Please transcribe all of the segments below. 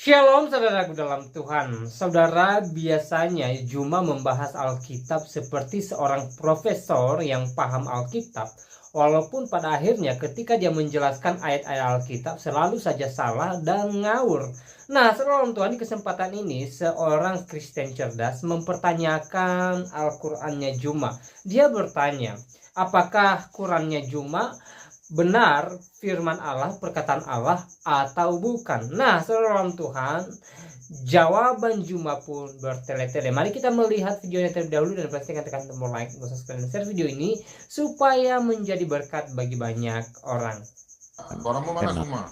Shalom saudaraku dalam Tuhan. Saudara, biasanya Juma membahas Alkitab seperti seorang profesor yang paham Alkitab, walaupun pada akhirnya ketika dia menjelaskan ayat-ayat Alkitab selalu saja salah dan ngawur. Nah, saudara Tuhan, di kesempatan ini seorang Kristen cerdas mempertanyakan Al-Qur'annya Juma. Dia bertanya, apakah Qurannya Juma benar firman Allah, perkataan Allah atau bukan? Nah, saudara Tuhan, jawaban Juma pun bertele-tele. Mari kita melihat videonya terlebih dahulu dan pastikan tekan tombol like, subscribe, dan share video ini supaya menjadi berkat bagi banyak orang. Orangmu mana semua?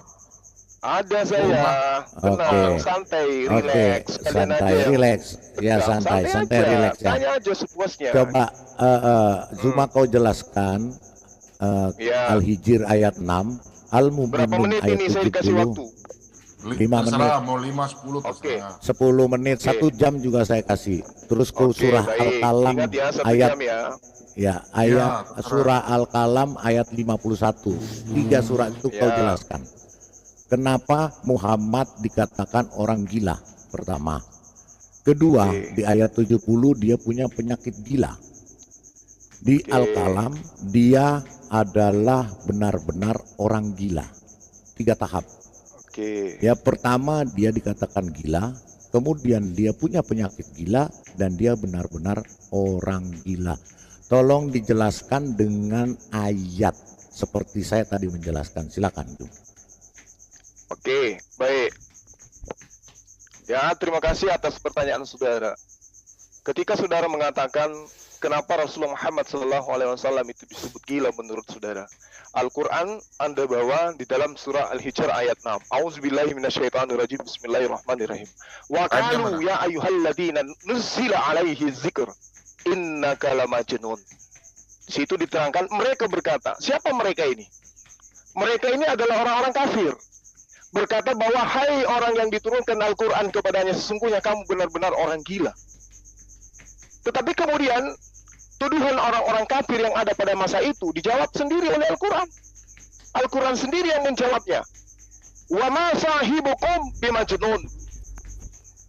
Ada saya. Tenang, santai, relax. Santai, relax. Ya, santai, relax ya. Tanya aja sepuasnya. Coba Zuma kau jelaskan Al-Hijr ayat 6, Al-Mu'minun ayat 70. 5 menit. Mau 5, 10 Oke. 10 menit, 1 jam juga saya kasih. Terus kau surah Al-Qalam ayat surah Al-Qalam ayat 51. 3 surah itu kau jelaskan. Kenapa Muhammad dikatakan orang gila? Pertama. Kedua, di ayat 70 dia punya penyakit gila. Di Al-Qalam dia adalah benar-benar orang gila. 3 tahap. Ya, pertama dia dikatakan gila, kemudian dia punya penyakit gila, dan dia benar-benar orang gila. Tolong dijelaskan dengan ayat seperti saya tadi menjelaskan. Silakan, Jum. Oke, baik. Ya, terima kasih atas pertanyaan saudara. Ketika saudara mengatakan kenapa Rasulullah Muhammad SAW itu disebut gila menurut saudara, Al-Quran Anda bawa di dalam surah Al-Hijr ayat 6. A'udzubillahi minasyaitonirrajim. Bismillahirrahmanirrahim. Wa qalu ya ayyuhalladzina nuzzila alaihi dzikr innaka lamajnun. Situ diterangkan mereka berkata, siapa mereka ini? Mereka ini adalah orang-orang kafir. Berkata bahwa hai orang yang diturunkan Al-Quran kepadanya, sesungguhnya kamu benar-benar orang gila. Tetapi kemudian tuduhan orang-orang kafir yang ada pada masa itu dijawab sendiri oleh Al-Quran. Al-Quran sendiri yang menjawabnya. Wa ma sahibukum bimajnun.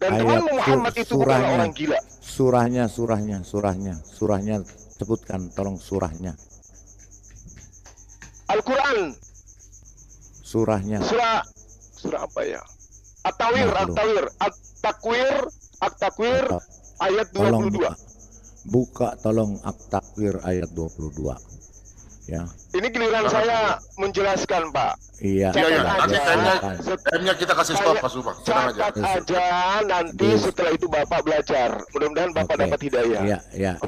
Dan temanmu Muhammad itu bukanlah orang gila. Surahnya sebutkan, tolong surahnya. Al-Quran. Surahnya. Surah apa ya? At-Takwir ayat 22. Buka tolong At-Takwir ayat 22. Ya. Ini giliran saya menjelaskan, Pak. Iya. Timnya kita kasih stop, Pak Subang. Catat aja nanti setelah itu Bapak belajar. Mudah-mudahan Bapak dapat hidayah. Iya.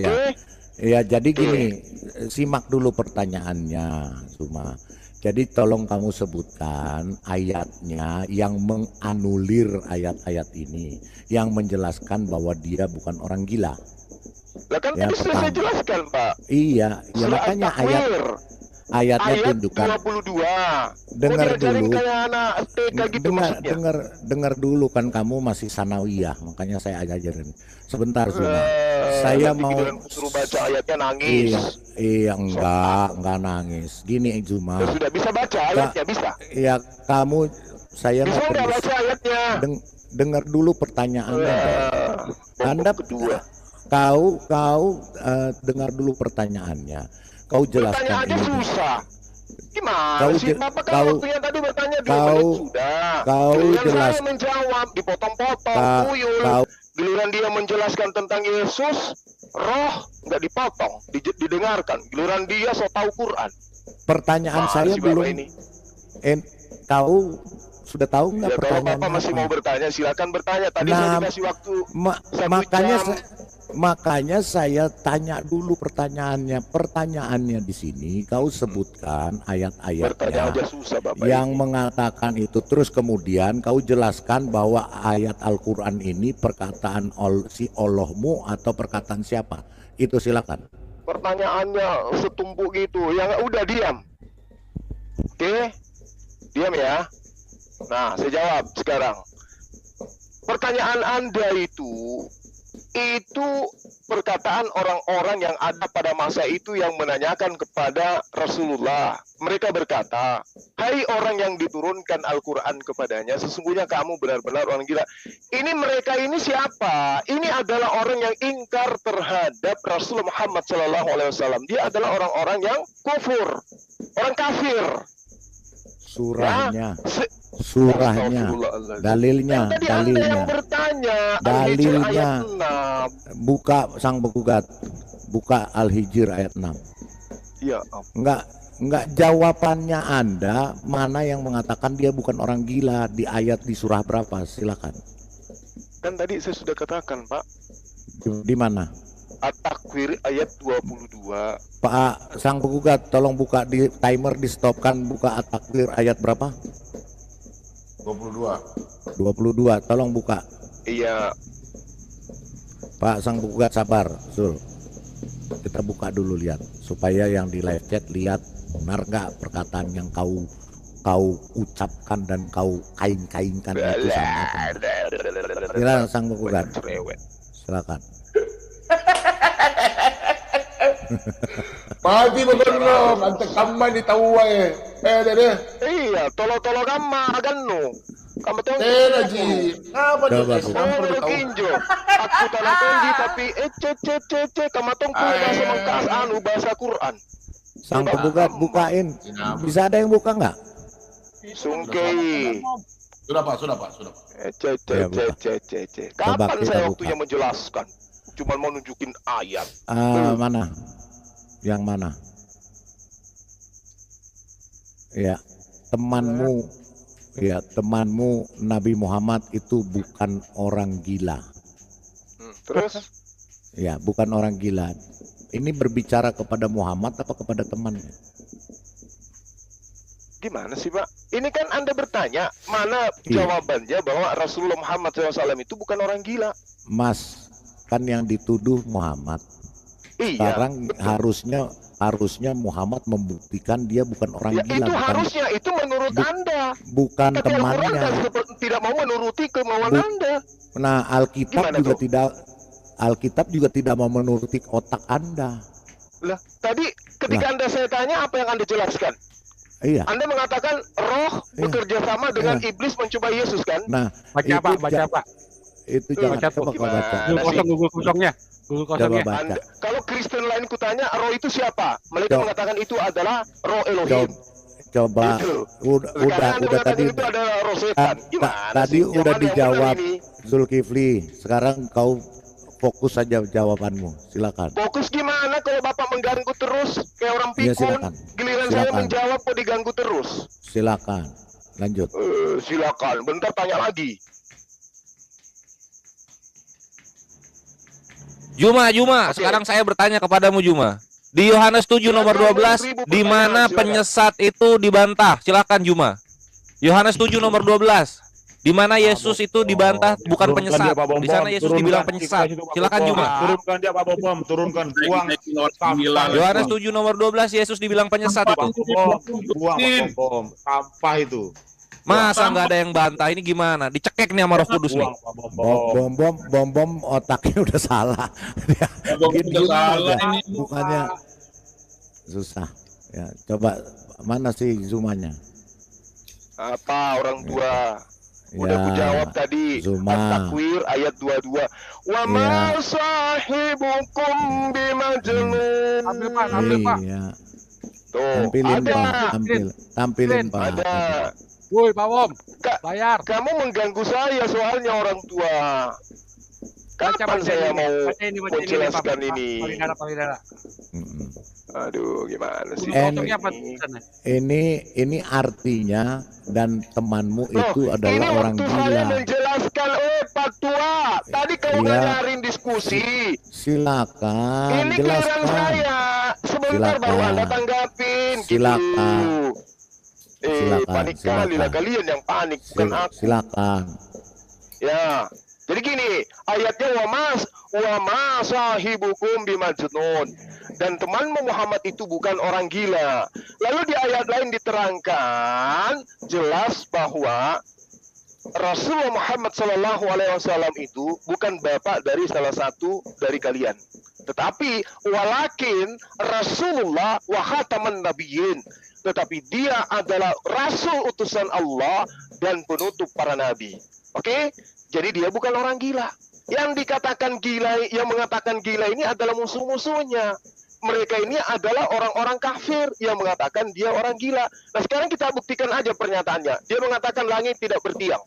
Ya, jadi gini, simak dulu pertanyaannya, Suma. Jadi tolong kamu sebutkan ayatnya yang menganulir ayat-ayat ini, yang menjelaskan bahwa dia bukan orang gila. Lah kan tadi sudah saya jelaskan, Pak. Iya, ya makanya ayatnya tunjukkan. 22. Dengar dulu. Dengar dulu kan, kamu masih sanawiyah, makanya saya ajarin. Sebentar, Zuma. Saya mau suruh baca ayatnya nangis. Iya, enggak nangis. Gini, Zuma. Sudah bisa baca ayatnya, bisa. Iya, saya bisa nggak baca ayatnya? Dengar dulu pertanyaannya. Anda kau dengar dulu pertanyaannya. Kau jelaskan pertanyaannya ini. Susah. Gimana sih? Bapak kan waktunya tadi bertanya 2 menit sudah. Giliran saya menjawab, dipotong-potong, kuyul. Giliran dia menjelaskan tentang Yesus, roh, nggak dipotong, didengarkan. Giliran dia so tahu Quran. Pertanyaan saya belum ini. Kau sudah tahu nggak pertanyaan? Bapak masih mau bertanya, silakan bertanya. Tadi saya dikasih waktu makanya saya tanya dulu pertanyaannya di sini. Kau sebutkan ayat-ayatnya yang mengatakan itu, terus kemudian kau jelaskan bahwa ayat Al-Quran ini perkataan si Allahmu atau perkataan siapa. Itu silakan. Pertanyaannya setumpuk gitu, yang udah diam. Oke, diam ya. Nah, saya jawab sekarang. Pertanyaan Anda itu itu perkataan orang-orang yang ada pada masa itu yang menanyakan kepada Rasulullah. Mereka berkata, hai orang yang diturunkan Al-Quran kepadanya, sesungguhnya kamu benar-benar orang gila. Ini mereka ini siapa? Ini adalah orang yang ingkar terhadap Rasulullah Muhammad SAW. Dia adalah orang-orang yang kufur, orang kafir. Surahnya, Ya, surahnya, dalilnya, tadi Anda yang dalilnya, bertanya, dalilnya. Al-Hijr ayat 6. Buka sang penggugat, buka Al-Hijr ayat 6. Ya, Enggak jawabannya Anda mana yang mengatakan dia bukan orang gila di ayat di surah berapa? Silakan. kan tadi saya sudah katakan, Pak. Di mana? At-Takwir ayat 22. Pak sang penggugat, tolong buka di timer, di stopkan, buka At-Takwir ayat berapa? 22. 22, tolong buka. Iya, Pak sang penggugat sabar, Sul. Kita buka dulu lihat supaya yang di live chat lihat benar nggak perkataan yang kau ucapkan dan kau kain-kainkan itu sama apa. Silakan sang penggugat. Silakan. Pati begono, ante kamman di tawa deh. iya, tolo-tolo gamma ganno. Kamu tahu? Ji. Apa Coba, tuh? Bu. Oh, kinjo. Aku tanah tonji tapi kamu tahu bahasa mengkas anu bahasa Quran. Sang penggugat bukain. Bisa ada yang buka nggak? Sungkei. Sudah Pak. Ya, buka. Coba Kapan kita saya buka. waktunya menjelaskan? Cuma mau nunjukin ayat. Mana? Yang mana? Ya, temanmu Nabi Muhammad itu bukan orang gila. Terus? Ya, bukan orang gila. Ini berbicara kepada Muhammad apa kepada temannya? Gimana sih, Pak? Ini kan Anda bertanya, mana Iya. jawabannya bahwa Rasulullah Muhammad SAW itu bukan orang gila? Mas, kan yang dituduh Muhammad. Iya. Sekarang harusnya Muhammad membuktikan dia bukan orang Ya, gila, itu bukan harusnya, itu menurut Anda. bukan Tapi Al-Quran temannya. tidak mau menuruti kemauan Bu- Anda. Nah, Gimana Alkitab juga tidak mau menuruti otak Anda. Lah, tadi ketika Lah. Anda saya tanya, apa yang Anda jelaskan? Iya. Anda mengatakan roh Iya. bekerja sama dengan Iya. iblis mencoba Yesus, kan? Nah, Baca Pak, baca Pak. itu jangan Baca, coba kau gimana? baca. Google Kosongnya. Google kosongnya. Coba baca. Anda, kalau Kristen lain kutanya, roh itu siapa? Mereka Coba. mengatakan itu adalah roh Elohim. Coba Gitu. udah Sekarang Anda udah mengatakan tadi itu adalah roh setan. Gimana tadi sih? udah Yang mana yang dijawab benar ini? Zulkifli. Sekarang kau fokus saja jawabanmu. Silakan. Fokus gimana kalau Bapak mengganggu terus kayak orang Iya, pikun? silakan. Giliran saya Silakan. menjawab kok diganggu terus. Silakan. Lanjut. Silakan, bentar tanya lagi. Juma, Oke. sekarang saya bertanya kepadamu Juma. Di Yohanes 7 nomor 12, di mana penyesat itu dibantah? Silakan Juma. Yohanes 7 nomor 12. Di mana Yesus itu dibantah bukan Turunkan penyesat. dia, Pak Bom Di sana Bom. Yesus Turunkan. dibilang penyesat. Kita situ, Pak Silakan Bom Bom. Juma. Turunkan dia Pak Bom Bom, turunkan. Buang. Yohanes 7 nomor 12 Yesus dibilang penyesat Pak itu. Bom Bom. Buang Pak Bom Bom. Sampah itu. Masa nggak ada yang bantah? Ini gimana? Dicekek nih sama Roh Kudus nih. Buang Pak Bom Bom. Bom otaknya udah salah. Diem aja. Bukannya susah. Ya, coba mana sih zoomanya? Apa orang tua? Udah Ya, aku jawab tadi. Zuma. At-Takwir ayat 22. Wa ma sahibukum bimajnun. Ambil Pak, ambil Pak. Iya. Tuh, Tampilin ada. Pak, tampilin Pak. Ada. Woi Pak Bom, Ka- bayar. Kamu mengganggu saya soalnya orang tua. Kapan saya mau menjelaskan ini? Palihdara. Mm-mm. Aduh, gimana sih? Kosongnya apa ini? tulisannya? Ini artinya dan temanmu Loh, itu ini adalah orang waktu saya gila. menjelaskan, Pak Tua. Tadi kamu Iya. ngajarin diskusi. Silakan Ini giliran jelaskan. saya. Sebentar Silakan. baru Anda tanggapin. Silakan. Gitu. Silakan, Panik kali lah silakan. kalian yang panik, bukan aku. Silakan. Ya. Jadi gini, ayatnya wa ma sahibukum bimajnun. Dan temanmu Muhammad itu bukan orang gila. Lalu di ayat lain diterangkan jelas bahwa Rasulullah Muhammad Sallallahu Alaihi Wasallam itu bukan bapak dari salah satu dari kalian, tetapi walakin Rasulullah wa khataman nabiyyin, tetapi dia adalah rasul utusan Allah dan penutup para nabi. Oke? Jadi dia bukan orang gila. Yang dikatakan gila, yang mengatakan gila ini adalah musuh-musuhnya. Mereka ini adalah orang-orang kafir yang mengatakan dia orang gila. Nah, sekarang kita buktikan aja pernyataannya. Dia mengatakan langit tidak bertiang.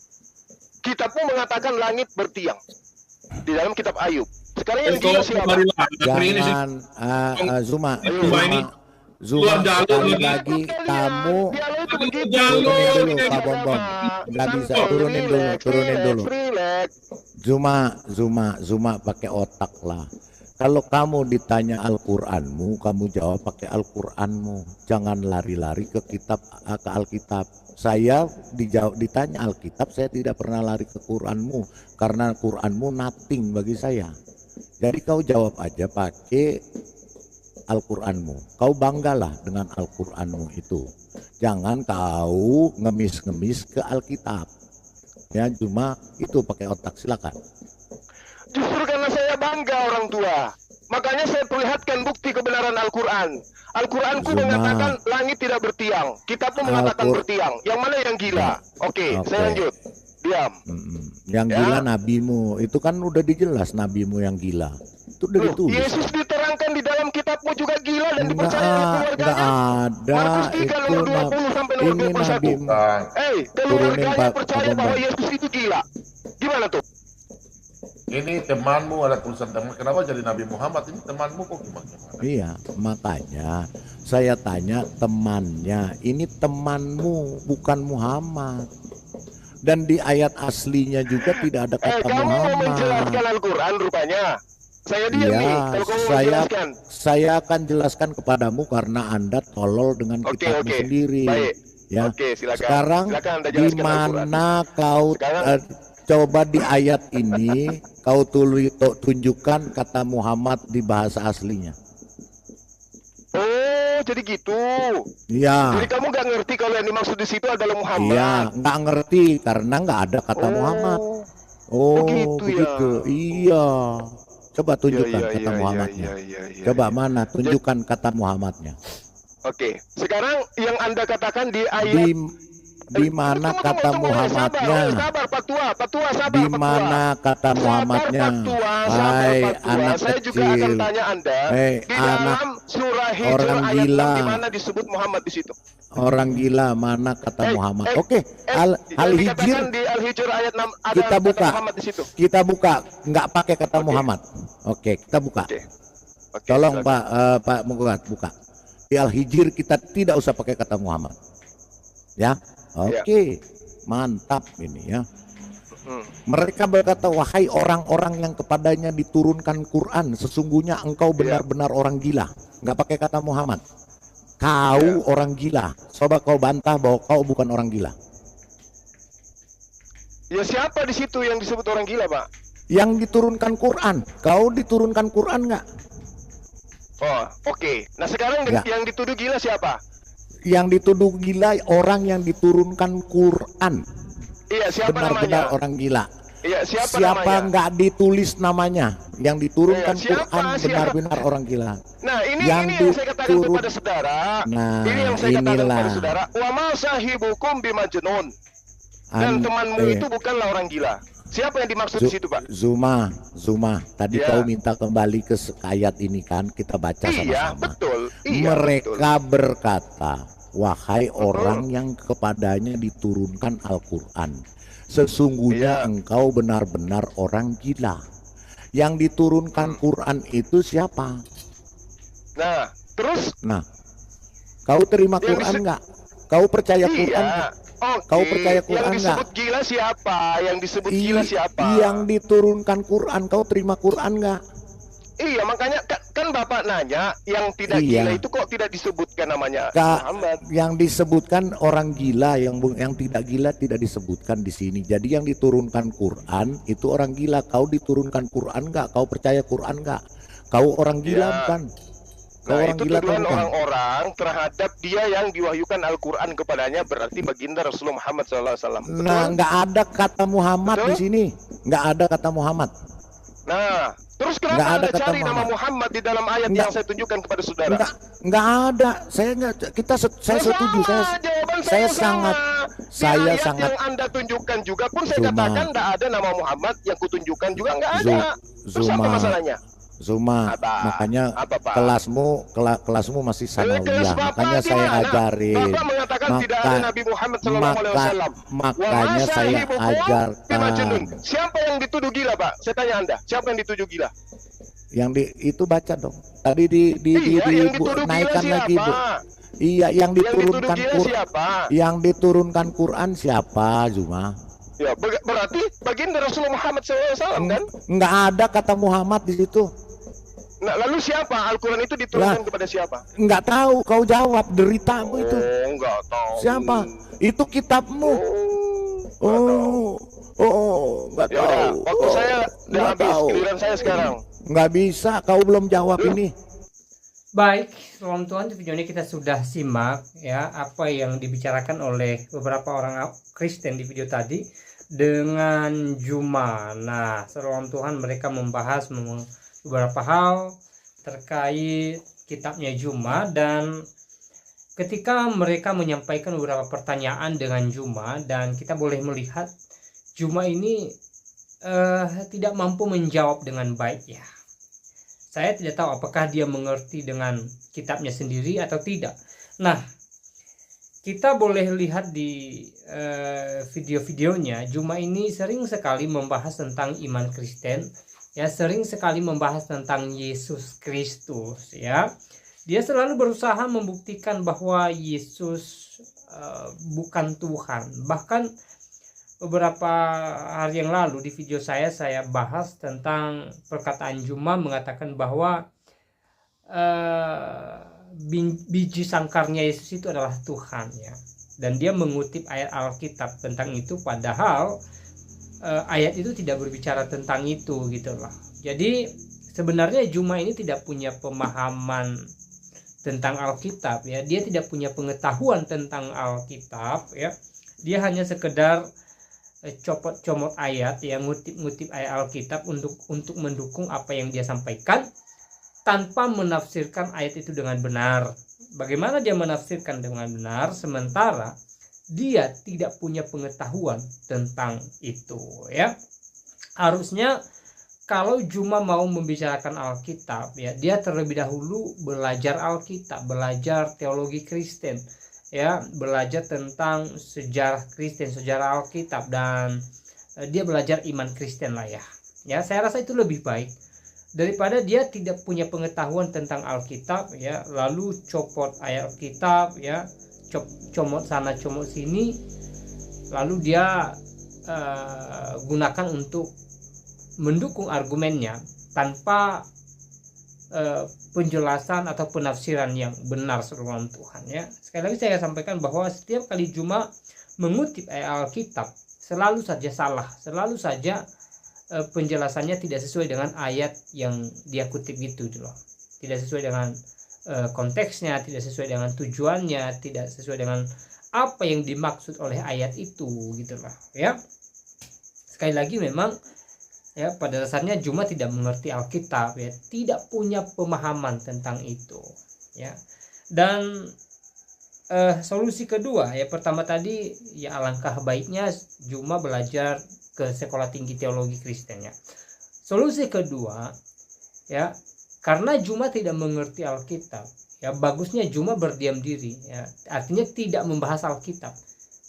Kitabmu mengatakan langit bertiang. Di dalam kitab Ayub. Sekarang yang gila siapa? Jangan Zuma, sekali lagi kamu turunin dulu Pak Bom. Nggak bisa, turunin dulu. Zuma pakai otak lah. Kalau kamu ditanya Al-Qur'anmu, kamu jawab pakai Al-Qur'anmu. Jangan lari-lari ke Alkitab. Saya ditanya Alkitab, saya tidak pernah lari ke Qur'anmu karena Qur'anmu nothing bagi saya. Jadi kau jawab aja pakai Al-Qur'anmu. Kau banggalah dengan Al-Qur'anmu itu. Jangan kau ngemis-ngemis ke Alkitab. Ya, cuma itu pakai otak, silakan. Justru karena saya bangga orang tua, makanya saya perlihatkan bukti kebenaran Al-Quran. Al-Quranku mengatakan langit tidak bertiang, kitabmu mengatakan bertiang. Yang mana yang gila? Oke. Saya lanjut. Diam. Yang gila nabimu, itu kan udah dijelas nabimu yang gila. Itu udah ditulis. Yesus diterangkan di dalam kitabmu juga gila dan dipercaya oleh keluarganya. Ada Markus 3 nomor 20 sampai nomor 21. Keluarganya percaya bahwa Yesus itu gila. Gimana tuh? Ini temanmu, ada tulisan teman. Kenapa jadi Nabi Muhammad? Ini temanmu kok gimana? Iya, makanya saya tanya temannya. Ini temanmu, bukan Muhammad. Dan di ayat aslinya juga tidak ada kata kamu Muhammad. mau menjelaskan Al-Quran rupanya. Saya diam nih. Kalau kamu menjelaskan. Saya akan jelaskan kepadamu karena Anda tolol dengan kitabmu sendiri. Baik. Ya. Silakan. Sekarang di mana kau coba di ayat ini kau tunjukkan kata Muhammad di bahasa aslinya. Oh, jadi gitu. Iya. Jadi kamu nggak ngerti kalau yang dimaksud di situ adalah Muhammad. Iya, nggak ngerti karena nggak ada kata Muhammad. Oh, begitu. Ya. Iya. Coba tunjukkan kata Muhammadnya. Coba mana? Tunjukkan kata Muhammadnya. Oke. Sekarang yang Anda katakan di ayat di mana kata Muhammadnya? Sabar, Pak Tua, sabar. Di mana kata Muhammadnya? Hai anak saya kecil. juga akan tanya Anda. Di dalam surah Hijr orang ayat gila. 6 di mana disebut Muhammad di situ? Orang gila, mana kata Muhammad? Oke, Al-Hijr di Al-Hijr ayat 6 ada kita buka. kata Muhammad di situ. Kita buka, nggak pakai kata Muhammad. Oke, kita buka. Tolong Pak Mugurat buka. Di Al-Hijr kita tidak usah pakai kata Muhammad. Ya. Oke, mantap ini ya. Mereka berkata, wahai orang-orang yang kepadanya diturunkan Quran, sesungguhnya engkau benar-benar orang gila. Nggak pakai kata Muhammad. Kau orang gila. Coba kau bantah bahwa kau bukan orang gila. Ya siapa di situ yang disebut orang gila, Pak? Yang diturunkan Quran. Kau diturunkan Quran nggak? Oh, oke. Nah sekarang yang dituduh gila siapa? Yang dituduh gila orang yang diturunkan Quran. Iya, siapa benar-benar namanya? Orang gila. Iya, siapa namanya? Nggak ditulis namanya? Yang diturunkan Quran benar-benar orang gila. Nah, ini yang saya katakan kepada saudara. Nah, ini yang saya katakan kepada saudara. Wa ma sahibukum bimajnun. Dan temanmu itu bukanlah orang gila. Siapa yang dimaksud di situ, Pak? Zuma. Tadi kau minta kembali ke ayat ini kan, kita baca sama-sama. Iya, betul. Mereka berkata, wahai orang yang kepadanya diturunkan Al-Quran, sesungguhnya engkau benar-benar orang gila. Yang diturunkan Quran itu siapa? Nah, terus? Nah, kau terima Quran nggak? Kau percaya Quran nggak? Kau percaya Quran nggak? Yang disebut gila siapa? Yang disebut gila siapa? Yang diturunkan Quran, kau terima Quran nggak? Iya, makanya kan Bapak nanya, yang tidak gila itu kok tidak disebutkan namanya Muhammad? Yang disebutkan orang gila, yang tidak gila tidak disebutkan di sini. Jadi yang diturunkan Quran itu orang gila. Kau diturunkan Quran nggak? Kau percaya Quran nggak? Kau orang gila bukan? Nah, orang itu gila atau tuduhan bukan? orang-orang terhadap dia yang diwahyukan Al-Quran kepadanya, berarti baginda Rasulullah Muhammad SAW. Nah, nggak ada kata Muhammad Betul? di sini. Nggak ada kata Muhammad. Nah, terus Nggak kenapa ada Anda kata cari nama Muhammad. Muhammad di dalam ayat Nggak. yang saya tunjukkan kepada saudara? Nggak ada. Saya nggak. Saya setuju. Jawaban Saya sama. sangat. Di Saya ayat sangat. yang Anda tunjukkan juga pun saya Zuma. katakan tidak ada nama Muhammad, yang kutunjukkan juga nggak ada. Terus apa Zuma. masalahnya? Zuma, Apa? makanya Apa, Pak? kelasmu masih Kelas sanawiyah, Bapak makanya di saya mana? ajarin. Bapak mengatakan tidak ada Nabi Muhammad SAW. Makanya saya ajarkan. Siapa yang dituduh gila, Pak? Saya tanya Anda, siapa yang dituduh gila? Itu baca dong. Tadi Yang dituduh gila naikkan lagi, Bu. siapa? Iya, yang dituduh diturunkan gila siapa? Yang diturunkan Quran siapa, Zuma? Ya, berarti baginda Rasulullah Muhammad SAW kan? Nggak ada kata Muhammad di situ. Nah, lalu siapa? Al-Quran itu diturunkan kepada siapa? Nggak tahu, kau jawab, deritamu itu. Enggak tahu. Siapa? Itu kitabmu. Nggak Ya udah, tahu. waktu saya udah Nggak habis, tahu. giliran saya sekarang. Nggak bisa, kau belum jawab ini. Baik, Salam Tuhan, di video ini kita sudah simak ya apa yang dibicarakan oleh beberapa orang Kristen di video tadi dengan Juma. Nah, Salam Tuhan, mereka membahas beberapa hal terkait kitabnya Juma, dan ketika mereka menyampaikan beberapa pertanyaan dengan Juma, dan kita boleh melihat Juma ini tidak mampu menjawab dengan baik ya. Saya tidak tahu apakah dia mengerti dengan kitabnya sendiri atau tidak. Nah, kita boleh lihat di video-videonya, Juma ini sering sekali membahas tentang iman Kristen, ya, sering sekali membahas tentang Yesus Kristus, ya. Dia selalu berusaha membuktikan bahwa Yesus bukan Tuhan. Bahkan beberapa hari yang lalu di video saya bahas tentang perkataan Juma mengatakan bahwa biji sangkarnya Yesus itu adalah Tuhan, ya. Dan dia mengutip ayat Alkitab tentang itu, padahal ayat itu tidak berbicara tentang itu gitu loh. Jadi sebenarnya Juma ini tidak punya pemahaman tentang Alkitab, ya. Dia tidak punya pengetahuan tentang Alkitab, ya. Dia hanya sekedar comot ayat, yang ngutip ayat Alkitab untuk mendukung apa yang dia sampaikan tanpa menafsirkan ayat itu dengan benar. Bagaimana dia menafsirkan dengan benar sementara dia tidak punya pengetahuan tentang itu, ya. Harusnya kalau Juma mau membicarakan Alkitab, ya, dia terlebih dahulu belajar Alkitab, belajar teologi Kristen, ya, belajar tentang sejarah Kristen, sejarah Alkitab, dan dia belajar iman Kristen lah ya. Ya, saya rasa itu lebih baik daripada dia tidak punya pengetahuan tentang Alkitab, ya, lalu copot ayat Alkitab, ya, comot sana comot sini, lalu dia gunakan untuk mendukung argumennya tanpa penjelasan atau penafsiran yang benar firman Tuhan, ya. Sekali lagi saya sampaikan bahwa setiap kali Juma mengutip ayat Alkitab selalu saja salah, selalu saja penjelasannya tidak sesuai dengan ayat yang dia kutip gitu loh. Tidak sesuai dengan konteksnya, tidak sesuai dengan tujuannya, tidak sesuai dengan apa yang dimaksud oleh ayat itu gitu loh, ya. Sekali lagi memang, ya, pada dasarnya Juma tidak mengerti Alkitab, ya, tidak punya pemahaman tentang itu, ya. Dan solusi kedua, ya, pertama tadi, ya, alangkah baiknya Juma belajar ke sekolah tinggi teologi Kristen, ya. Solusi kedua, ya, karena Juma tidak mengerti Alkitab, ya, bagusnya Juma berdiam diri, ya. Artinya tidak membahas Alkitab.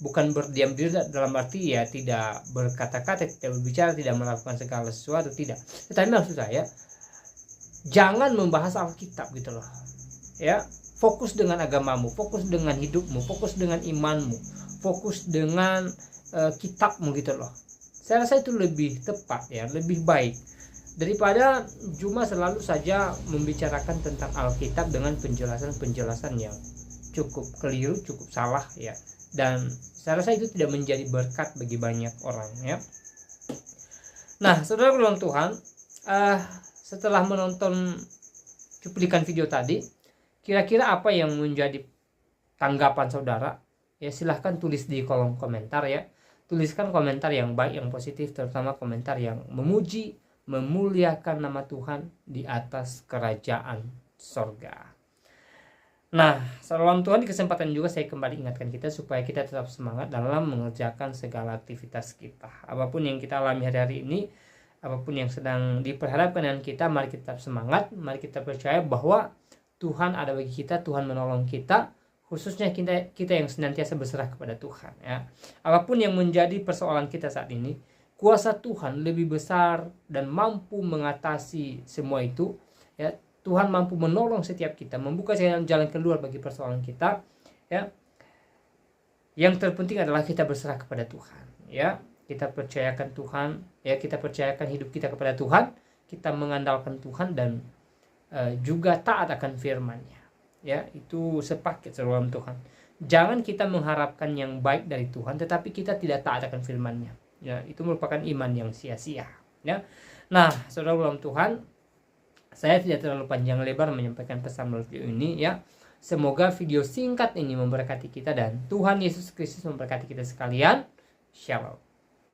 Bukan berdiam diri dalam arti ya tidak berkata-kata, tidak berbicara, tidak melakukan segala sesuatu, tidak. Tetapi maksud saya jangan membahas Alkitab gitu loh. Ya, fokus dengan agamamu, fokus dengan hidupmu, fokus dengan imanmu, fokus dengan kitabmu gitu loh. Saya rasa itu lebih tepat, ya, lebih baik daripada Juma selalu saja membicarakan tentang Alkitab dengan penjelasan-penjelasan yang cukup keliru, cukup salah, ya. Dan saya rasa itu tidak menjadi berkat bagi banyak orang, ya. Nah, saudara bilang Tuhan, setelah menonton cuplikan video tadi, Kira-kira apa yang menjadi tanggapan saudara? Ya silahkan tulis di kolom komentar ya. Tuliskan komentar yang baik, yang positif, terutama komentar yang memuji, memuliakan nama Tuhan di atas kerajaan sorga. Nah, salam Tuhan, di kesempatan juga saya kembali ingatkan kita supaya kita tetap semangat dalam mengerjakan segala aktivitas kita. Apapun yang kita alami hari-hari ini, apapun yang sedang diperhadapkan dengan kita, mari kita tetap semangat, mari kita percaya bahwa Tuhan ada bagi kita, Tuhan menolong kita, khususnya kita yang senantiasa berserah kepada Tuhan ya. Apapun yang menjadi persoalan kita saat ini, kuasa Tuhan lebih besar dan mampu mengatasi semua itu ya. Tuhan mampu menolong setiap kita, membuka jalan keluar bagi persoalan kita ya. Yang terpenting adalah kita berserah kepada Tuhan ya. Kita percayakan Tuhan ya, kita percayakan hidup kita kepada Tuhan, kita mengandalkan Tuhan dan juga taat akan firman-Nya ya. Itu sepaket dalam Tuhan. Jangan kita mengharapkan yang baik dari Tuhan tetapi kita tidak taat akan firman-Nya ya. Itu merupakan iman yang sia-sia ya. Nah, saudara dalam Tuhan, saya tidak terlalu panjang lebar menyampaikan pesan melalui video ini ya. Semoga video singkat ini memberkati kita dan Tuhan Yesus Kristus memberkati kita sekalian. Shalom.